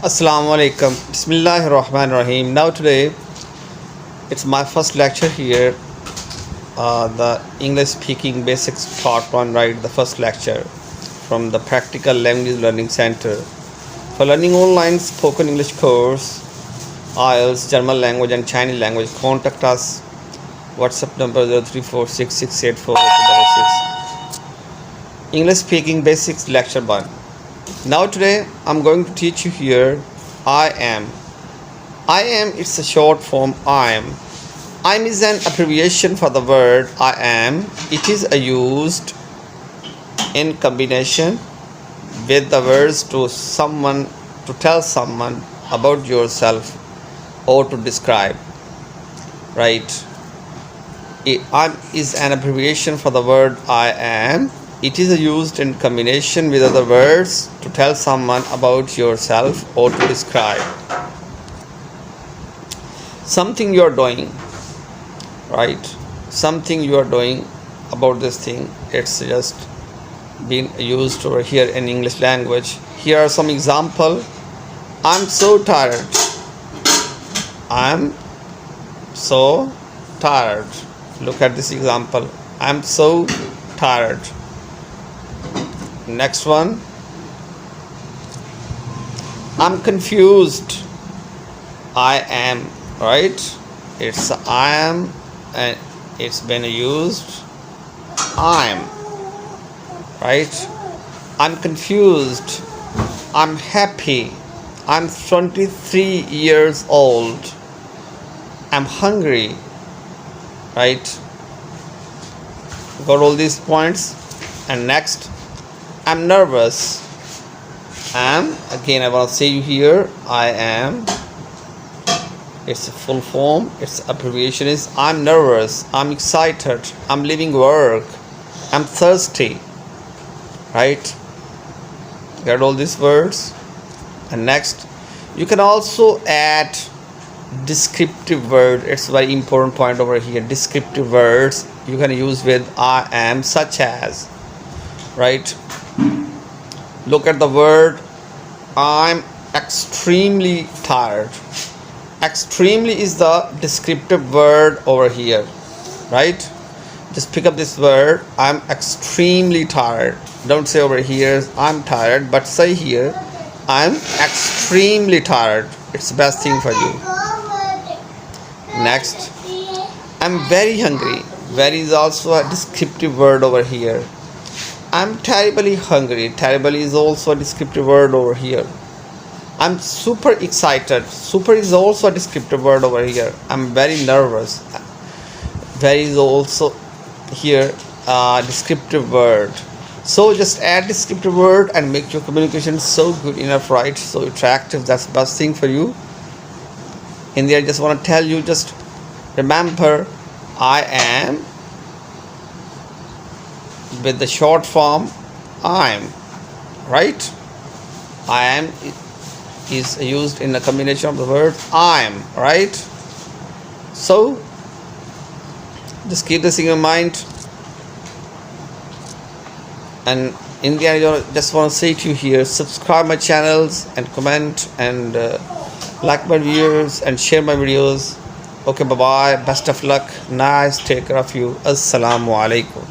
Assalamu alaikum. Bismillahir Rahmanir Rahim. Now today it's my first lecture here. The English speaking basics part 1, right? The first lecture from the Practical Language Learning Center. For learning online spoken English course, IELTS, German language and Chinese language, contact us. WhatsApp number 0346684866. English speaking basics lecture 1. Now today I'm going to teach you here I am. I am, it's a short form I am. I am is an abbreviation for the word I am. It is used in combination with the words to tell someone about yourself or to describe. Right? I is an abbreviation for the word I am. It is used in combination with other words to tell someone about yourself or to describe something you are doing, right? Something you are doing about this thing. It's just been used over here in English language. Here are some example. I'm so tired. I'm so tired. Look at this example. I'm so tired. Next one. I'm confused. I am, right? It's I am and it's been used. I'm, right? I'm confused. I'm happy. I'm 23 years old. I'm hungry, right? Got all these points. And next, I'm nervous. Again I want to say you here I am. It's a full form. Its abbreviation is I'm nervous. I'm excited. I'm leaving work. I'm thirsty. Right? Got all these words. And next, you can also add descriptive word. It's a very important point over here. Descriptive words you can use with I am, such as, right? Look at the word I'm extremely tired. Extremely is the descriptive word over here, right? Just pick up this word. I'm extremely tired. Don't say over here I'm tired, but say here I'm extremely tired. It's the best thing for you. Next, I'm very hungry. Very is also a descriptive word over here. I'm terribly hungry. Terribly is also a descriptive word over here. I'm super excited. Super is also a descriptive word over here. I'm very nervous. Very is also here a descriptive word. So just add descriptive word and make your communication so good enough, right? So attractive. That's the best thing for you. In there, I just want to tell you, just remember I am with the short form I'm, right? I am is used in a combination of the word I'm, right? So just keep this in your mind. And in the end, I just want to say to you here, subscribe my channels and comment and like my videos and share my videos. Okay, bye bye. Best of luck. Nice. Take care of you. Assalamu alaikum.